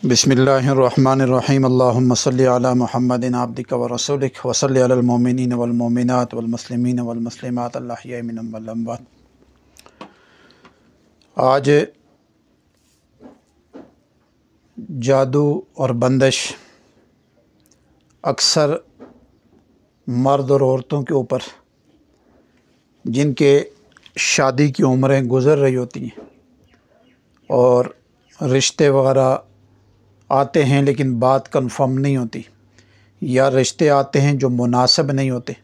बिस्मिल्लाहिर्रहमानिर्रहीम अल्लाहुम्मा सल्लि अला मुहम्मदिन अब्दिका व रसूलिक व सल्लि अलल मुमिनीन वल मुमिनात वल मुस्लिमीन वल मुस्लिमात अल अहयाइ मिनहुम वल अमवात। आज जादू और बंदिश अक्सर मर्द और औरतों के ऊपर जिनके शादी की उम्रें गुज़र रही होती हैं और रिश्ते वग़ैरह आते हैं लेकिन बात कंफर्म नहीं होती, या रिश्ते आते हैं जो मुनासिब नहीं होते,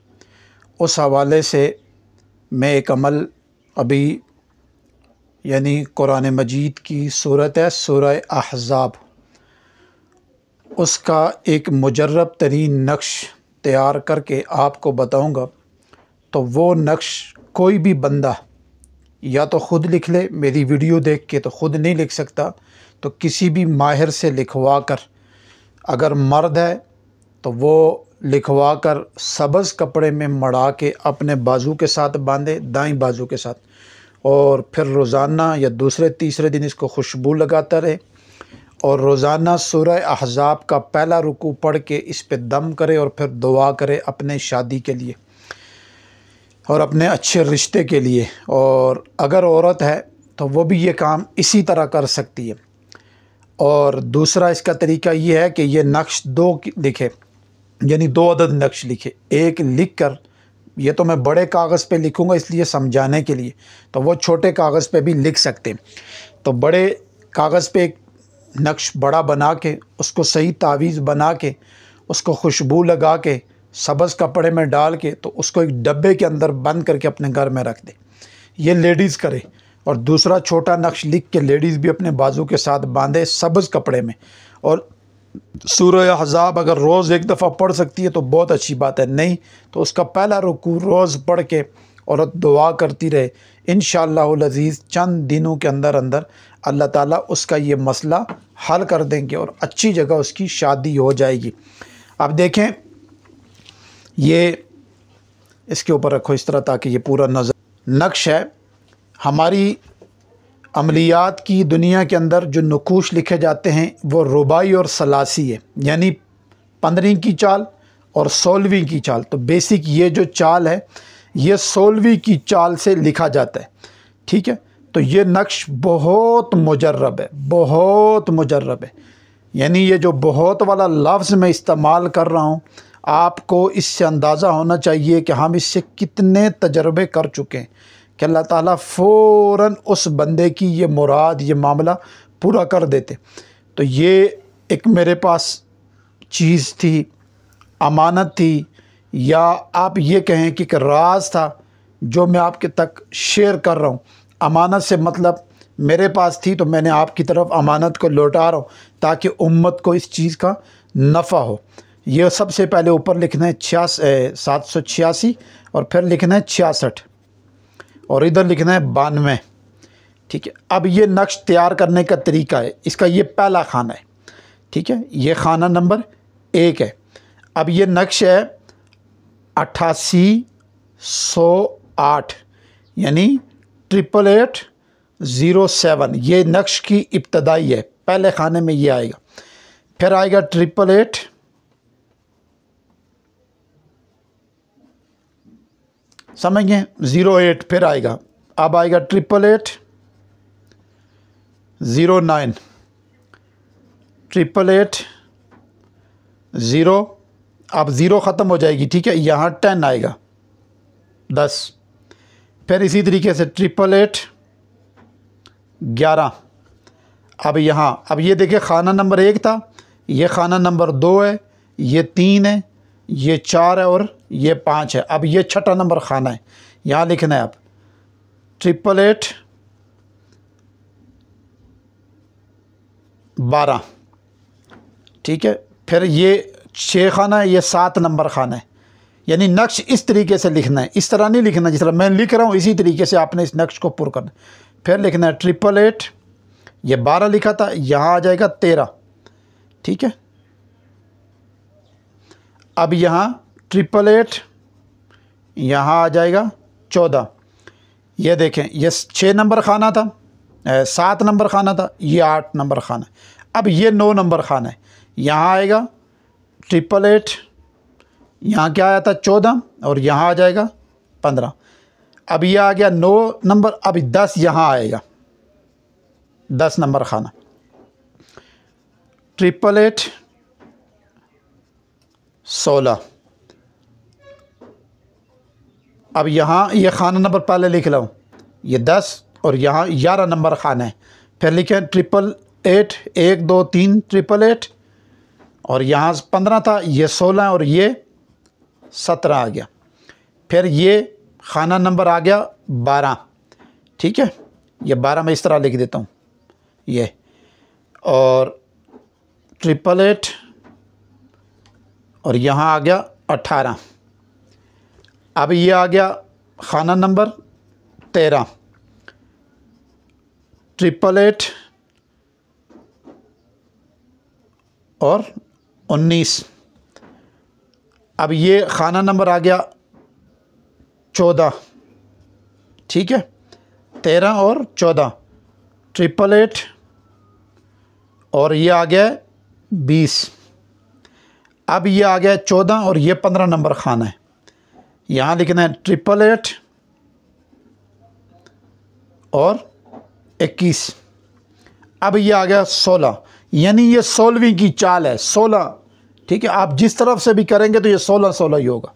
उस हवाले से मैं एक अमल अभी यानी कुरान मजीद की सूरत है सूरह अहज़ाब, उसका एक मुजर्रब तरीन नक्श तैयार करके आपको बताऊंगा। तो वो नक्श कोई भी बंदा या तो ख़ुद लिख ले, मेरी वीडियो देख के तो ख़ुद नहीं लिख सकता, तो किसी भी माहिर से लिखवा कर, अगर मर्द है तो वो लिखवा कर सब्ज़ कपड़े में मढ़ा के अपने बाजू के साथ बांधे, दाईं बाजू के साथ, और फिर रोज़ाना या दूसरे तीसरे दिन इसको खुशबू लगाता रहे और रोज़ाना सूरह अहज़ाब का पहला रुकू पढ़ के इस पे दम करे और फिर दुआ करे अपने शादी के लिए और अपने अच्छे रिश्ते के लिए। और अगर औरत है तो वो भी ये काम इसी तरह कर सकती है। और दूसरा इसका तरीका ये है कि ये नक्श दो लिखे, यानी 2 अदद नक्श लिखे। एक लिख कर, ये तो मैं बड़े कागज़ पे लिखूँगा इसलिए समझाने के लिए, तो वो छोटे कागज़ पे भी लिख सकते हैं। तो बड़े कागज़ पे एक नक्श बड़ा बना के उसको सही तावीज़ बना के उसको खुशबू लगा के सब्ज़ कपड़े में डाल के तो उसको एक डब्बे के अंदर बंद करके अपने घर में रख दे। ये लेडीज़ करे। और दूसरा छोटा नक्श लिख के लेडीज़ भी अपने बाजू के साथ बांधे सब्ज़ कपड़े में। और सूरह अहज़ाब अगर रोज़ एक दफ़ा पढ़ सकती है तो बहुत अच्छी बात है, नहीं तो उसका पहला रुकू रोज़ पढ़ के और दुआ करती रहे। इंशाअल्लाहुल अज़ीज़ चंद दिनों के अंदर अंदर अल्लाह ताला उसका ये मसला हल कर देंगे और अच्छी जगह उसकी शादी हो जाएगी। अब देखें, ये इसके ऊपर रखो इस तरह ताकि ये पूरा नज़र नक्श है। हमारी अमलियात की दुनिया के अंदर जो नकूश लिखे जाते हैं वो रुबाई और सलासी है, यानी 15वीं की चाल और 16वीं की चाल। तो बेसिक ये जो चाल है ये 16वीं की चाल से लिखा जाता है, ठीक है। तो ये नक्श बहुत मुजर्रब है, बहुत मुजर्रब है। यानी ये जो बहुत वाला लफ्ज़ मैं इस्तेमाल कर रहा हूँ, आपको इससे अंदाज़ा होना चाहिए कि हम इससे कितने तजर्बे कर चुके हैं कि अल्लाह ताला फ़ौरन उस बंदे की ये मुराद, ये मामला पूरा कर देते। तो ये एक मेरे पास चीज़ थी, अमानत थी, या आप ये कहें कि एक राज था जो मैं आपके तक शेयर कर रहा हूँ। अमानत से मतलब मेरे पास थी तो मैंने आपकी तरफ अमानत को लौटा रहा हूँ ताकि उम्मत को इस चीज़ का नफ़ा हो। ये सबसे पहले ऊपर लिखना है 786 और फिर लिखना है 66 और इधर लिखना है 92, ठीक है। अब ये नक्श तैयार करने का तरीका है, इसका ये पहला खाना है, ठीक है। ये खाना नंबर 1 है। अब ये नक्श है 8808 यानी 8807, ये नक्श की इब्तदाई है, पहले खाने में ये आएगा। फिर आएगा 888, समझ गए, 08 फिर आएगा। अब आएगा 88809, 8880, अब 0 ख़त्म हो जाएगी, ठीक है। यहाँ 10 आएगा, 10। फिर इसी तरीके से 8811। अब यहाँ, अब ये देखिए खाना नंबर 1 था, ये खाना नंबर 2 है, ये 3 है, ये 4 है और ये 5 है। अब ये छठा नंबर खाना है, यहाँ लिखना है अब 8812, ठीक है। फिर ये 6 खाना है, ये 7 नंबर खाना है। यानी नक्श इस तरीके से लिखना है, इस तरह नहीं लिखना जिस तरह मैं लिख रहा हूँ, इसी तरीके से आपने इस नक्श को पुर करना है। फिर लिखना है 888, ये 12 लिखा था, यहाँ आ जाएगा 13, ठीक है। अब यहाँ 888, यहाँ आ जाएगा 14। ये देखें, ये 6 नंबर खाना था, 7 नंबर खाना था, ये 8 नंबर खाना। अब ये 9 नंबर खाना है, यहाँ आएगा 888, यहाँ क्या आया था 14 और यहाँ आ जाएगा 15। अब ये आ गया 9 नंबर, अब 10 यहाँ आएगा, 10 नंबर खाना 888 16। अब यहाँ ये खाना नंबर पहले लिख लो, ये 10 और यहाँ 11 नंबर खाना है। फिर लिखें 888 1 2 3 888 और यहाँ 15 था, ये 16 और ये 17 आ गया। फिर ये खाना नंबर आ गया 12, ठीक है, ये 12 मैं इस तरह लिख देता हूँ ये, और 888 और यहाँ आ गया 18। अब ये आ गया खाना नंबर 13, 888 और 19। अब ये खाना नंबर आ गया 14, ठीक है, 13 और 14 888 और ये आ गया 20। अब ये आ गया 14 और ये 15 नंबर खाना है, यहाँ लिखना है 888 और 21। अब ये आ गया 16, यानी ये 16वीं की चाल है 16, ठीक है। आप जिस तरफ से भी करेंगे तो ये 16 ही होगा,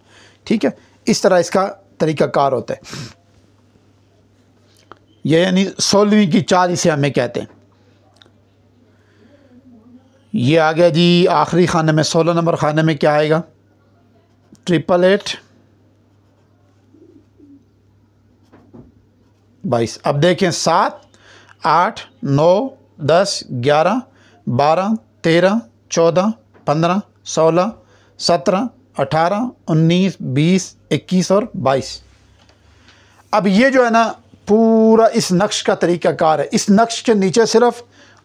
ठीक है। इस तरह इसका तरीक़ाकार होता है, ये यानी 16वीं की चाल इसे हमें कहते हैं। ये आ गया जी आखिरी खाने में, 16 नंबर खाने में क्या आएगा 888 22। अब देखें 7 8 9 10 11 12 13 14 15 16 17 18 19 20 21 और 22। अब ये जो है ना पूरा इस नक्श का तरीक़ाकार है। इस नक्श के नीचे सिर्फ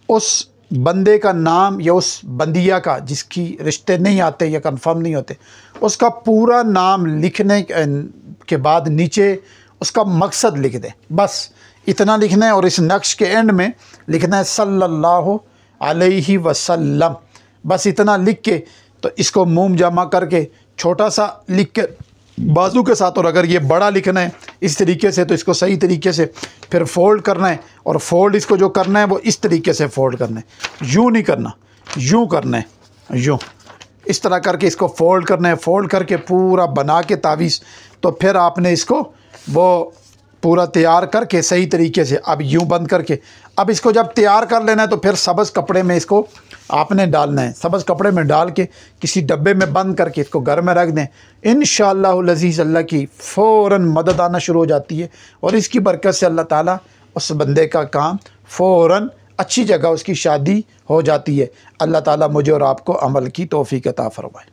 उस बंदे का नाम या उस बंदिया का जिसकी रिश्ते नहीं आते या कंफर्म नहीं होते, उसका पूरा नाम लिखने के बाद नीचे उसका मकसद लिख दें, बस इतना लिखना है। और इस नक्श के एंड में लिखना है सल्लल्लाहु अलैहि वसल्लम, बस इतना लिख के तो इसको मुंह जमा करके छोटा सा लिख के बाजू के साथ, और अगर ये बड़ा लिखना है इस तरीके से तो इसको सही तरीके से फिर फोल्ड करना है, और फोल्ड इसको जो करना है वो इस तरीके से फोल्ड करना है, यूँ नहीं करना, यूँ करना है, यूँ इस तरह करके इसको फोल्ड करना है। फोल्ड करके पूरा बना के तावीज़, तो फिर आपने इसको वो पूरा तैयार करके सही तरीके से अब यूँ बंद करके, अब इसको जब तैयार कर लेना है तो फिर सब्ज़ कपड़े में इसको आपने डालना है। सब्ज़ कपड़े में डाल के किसी डब्बे में बंद करके इसको घर में रख दें। इंशाअल्लाहुल अज़ीज़ अल्लाह की फ़ौरन मदद आना शुरू हो जाती है, और इसकी बरकत से अल्लाह ताला उस बंदे का काम फ़ौरन अच्छी जगह उसकी शादी हो जाती है। अल्लाह ताला मुझे और आपको अमल की तौफ़ीक़ अता फ़रमाए।